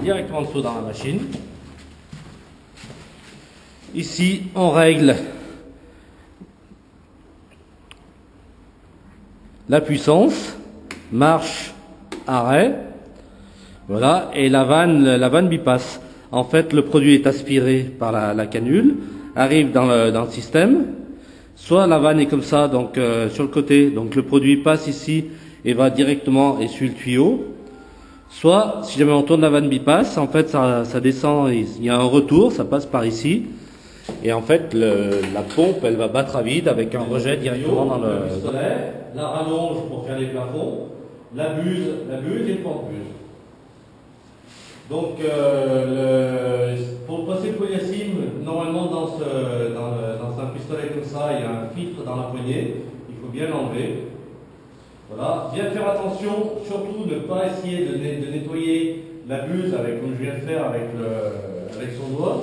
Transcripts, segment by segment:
directement le seau dans la machine. Ici, on règle la puissance, marche, arrêt. Voilà, et la vanne bypass. En fait, le produit est aspiré par la canule, arrive dans le système. Soit la vanne est comme ça, donc sur le côté, donc le produit passe ici et va directement essuyer le tuyau. Soit, si jamais on tourne la vanne bypass, en fait, ça descend, il y a un retour, ça passe par ici. Et en fait, la pompe, elle va battre à vide avec un rejet directement dans le solaire. La rallonge pour faire les plafonds, la buse et le porte-buse. Donc, pour passer le polyacime, normalement dans un pistolet comme ça, il y a un filtre dans la poignée, il faut bien l'enlever. Voilà, bien faire attention, surtout ne pas essayer de nettoyer la buse comme je viens de faire avec son doigt.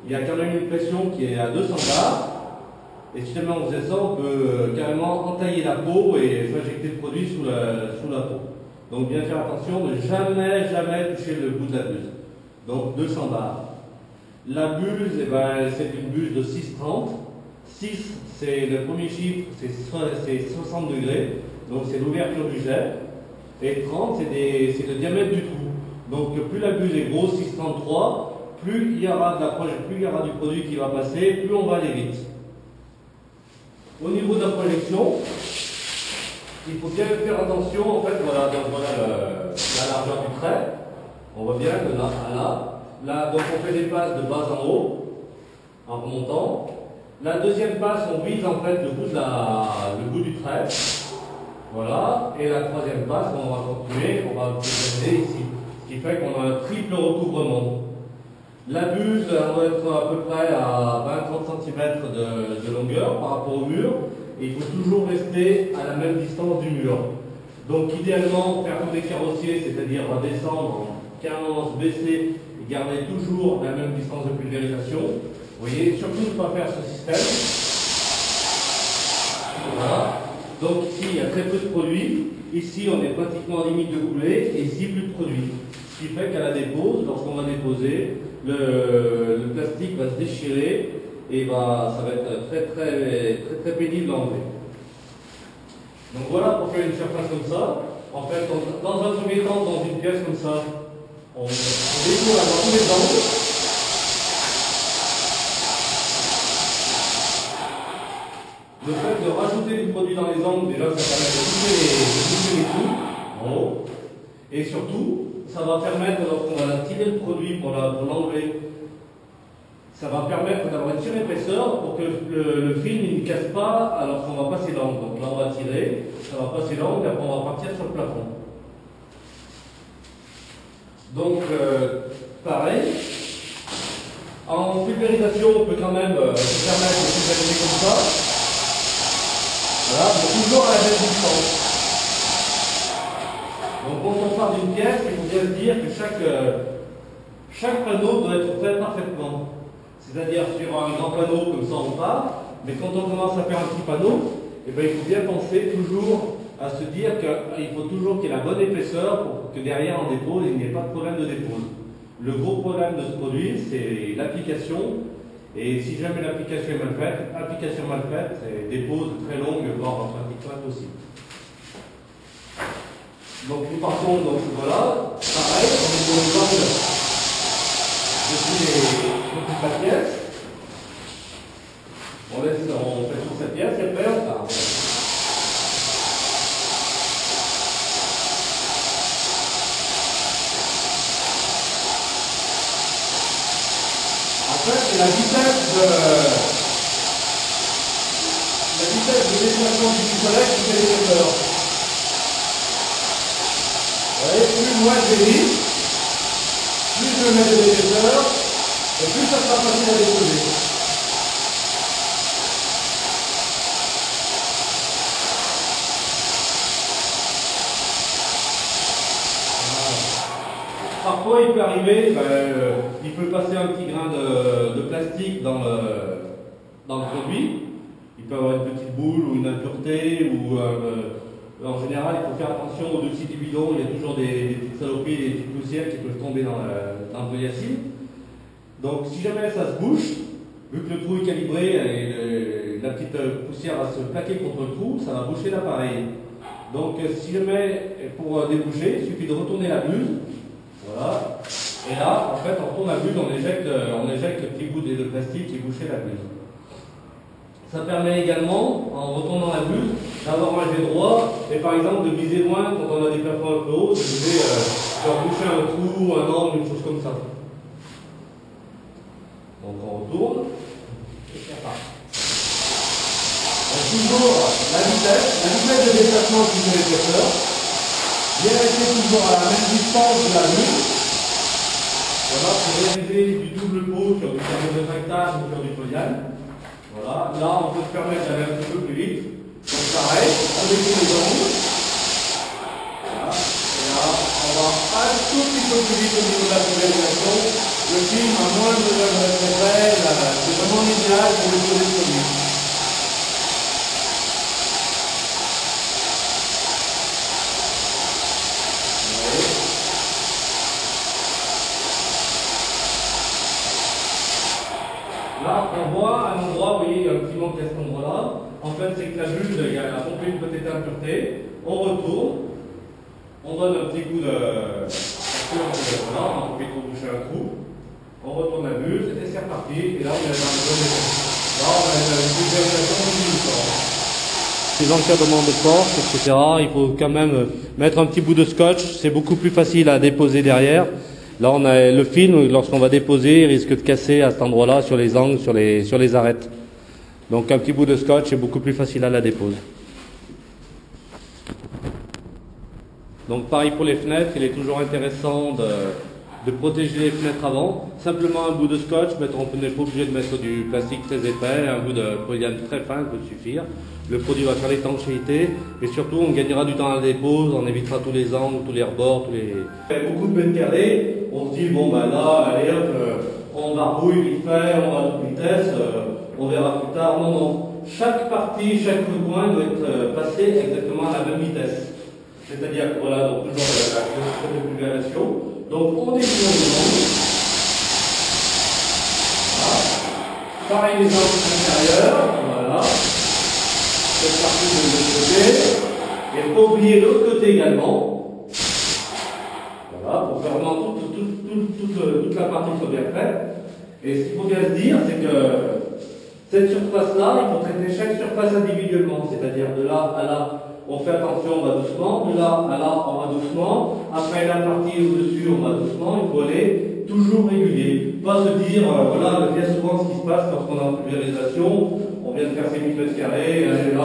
Il y a quand même une pression qui est à 200 bars. Et si jamais on faisait ça, on peut carrément entailler la peau et injecter le produit sous la peau. Donc bien faire attention de jamais toucher le bout de la buse. Donc 200 bars. La buse, c'est une buse de 6,30. 6, c'est le premier chiffre, c'est 60 degrés. Donc c'est l'ouverture du jet. Et 30, c'est le diamètre du trou. Donc plus la buse est grosse, 6,33, plus il y aura plus il y aura du produit qui va passer, plus on va aller vite. Au niveau de la projection, il faut bien faire attention. En fait, voilà la largeur du trait. On voit bien que là à là, donc on fait des passes de bas en haut, en remontant. La deuxième passe, on vise en fait le bout du trait. Voilà. Et la troisième passe, on va continuer, on va poser ici. Ce qui fait qu'on a un triple recouvrement. La buse, on va être à peu près à 20-30 cm de longueur par rapport au mur. Et il faut toujours rester à la même distance du mur. Donc idéalement, faire comme les carrossiers, c'est-à-dire descendre, 15, baisser et garder toujours la même distance de pulvérisation. Vous voyez, surtout ne pas faire ce système. Voilà. Donc ici, il y a très peu de produit. Ici, on est pratiquement à limite de coulée et ici, plus de produit. Ce qui fait qu'à la dépose, lorsqu'on va déposer, le plastique va se déchirer et ça va être très pénible à enlever. Donc voilà pour faire une surface comme ça. En fait, dans un premier temps, dans une pièce comme ça, on découvre dans tous les angles. Le fait de rajouter du produit dans les angles, déjà, ça permet de bouger les trous en haut. Et surtout, ça va permettre, lorsqu'on va tirer le produit pour l'enlever, ça va permettre d'avoir une surépaisseur pour que le film ne casse pas lorsqu'on va passer l'angle. Donc là, on va tirer, ça va passer l'angle, et après, on va partir sur le plafond. Donc, pareil. En pulvérisation, on peut quand même se permettre de pulvériser comme ça. Voilà, mais toujours à la même distance. Donc quand on part d'une pièce, il faut bien se dire que chaque panneau doit être fait parfaitement. C'est-à-dire sur un grand panneau comme ça on part, mais quand on commence à faire un petit panneau, il faut bien penser toujours à se dire qu'il faut toujours qu'il y ait la bonne épaisseur pour que derrière en dépose, il n'y ait pas de problème de dépose. Le gros problème de ce produit, c'est l'application. Et si jamais l'application est mal faite, c'est des pauses très longues, voire pratiquement impossibles. Donc nous partons, donc voilà, pareil, on est dans les angles de toute la pièce. On fait toute cette pièce et après on part. En fait, c'est la vitesse de déplacement du pistolet qui fait l'épaisseur. Vous voyez, plus moi je vise, plus je mets de l'épaisseur, et plus ça sera facile à déposer. Parfois, il peut arriver, il peut passer un petit grain de plastique dans le produit. Il peut avoir une petite boule ou une impureté. En général, il faut faire attention au-dessus du bidon. Il y a toujours des petites saloperies, des petites poussières qui peuvent tomber dans dans le polyacide. Donc si jamais ça se bouche, vu que le trou est calibré et la petite poussière va se plaquer contre le trou, ça va boucher l'appareil. Donc si jamais, pour déboucher, il suffit de retourner la buse. Voilà. Et là, en fait, on retourne la buse, on éjecte le petit bout de plastique qui bouchait la buse. Ça permet également, en retournant la buse, d'avoir un jet droit et par exemple de viser loin quand on a des plafonds un peu hauts, de viser, boucher un trou, un angle, une chose comme ça. Donc on retourne et c'est reparti. Donc toujours la vitesse de déplacement du l'épaisseur. Bien rester toujours à la même distance de la buse. Voilà, pour réaliser du double pot sur du carré de factage ou sur du polyane. Voilà, là on peut se permettre d'aller un petit peu plus vite. Donc pareil, on découle les angles. Voilà, et là on va un tout petit peu plus vite au niveau de la polarisation. Le film à moins de près, c'est vraiment idéal pour le tour des produits. Là, on voit un endroit, vous voyez, il y a un petit manque à cet endroit-là. En fait, c'est que la buse, il y a pompé une petite impureté. On retourne, on donne un petit coup de. Voilà, on a envie de boucher un trou. On retourne la buse et c'est reparti. Et là, on est dans le bon état. Là, on a une pulvérisation du les encadrements de force, etc. Il faut quand même mettre un petit bout de scotch. C'est beaucoup plus facile à déposer derrière. Là, on a le film, lorsqu'on va déposer, il risque de casser à cet endroit-là, sur les angles, sur les arêtes. Donc, un petit bout de scotch est beaucoup plus facile à la dépose. Donc, pareil pour les fenêtres, il est toujours intéressant de protéger les fenêtres avant. Simplement un bout de scotch, on n'est pas obligé de mettre du plastique très épais, un bout de polyane très fin peut suffire. Le produit va faire l'étanchéité et surtout on gagnera du temps à la dépose, on évitera tous les angles, tous les rebords, beaucoup de mètres carrés, on se dit bon bah là, allez hop, on barbouille vite fait, on va à toute vitesse, on verra plus tard. Non, non. Chaque partie, chaque coin doit être passé exactement à la même vitesse. C'est-à-dire que voilà, donc toujours la pulvérisation. Donc on détourne les angles. Voilà. Pareil les angles intérieurs. Voilà. Cette partie de l'autre côté. Et il ne faut pas oublier l'autre côté également. Voilà, pour faire vraiment toute la partie soit bien faite. Et ce qu'il faut bien se dire, c'est que cette surface-là, il faut traiter chaque surface individuellement. C'est-à-dire de là à là. On fait attention, on va doucement, de là à là, on va doucement, après la partie au-dessus, on va doucement, il faut aller toujours régulier. Pas se dire, voilà, bien souvent ce qui se passe lorsqu'on a une pulvérisation, on vient de faire ses 1000 mètres carrés, allez là,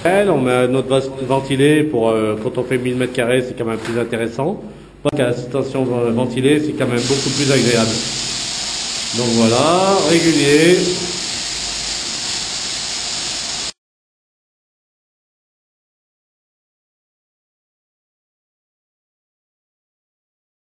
allez. On met notre vase ventilé pour quand on fait 1000 mètres carrés, c'est quand même plus intéressant. Parce qu'à la station ventilée, c'est quand même beaucoup plus agréable. Donc voilà, régulier.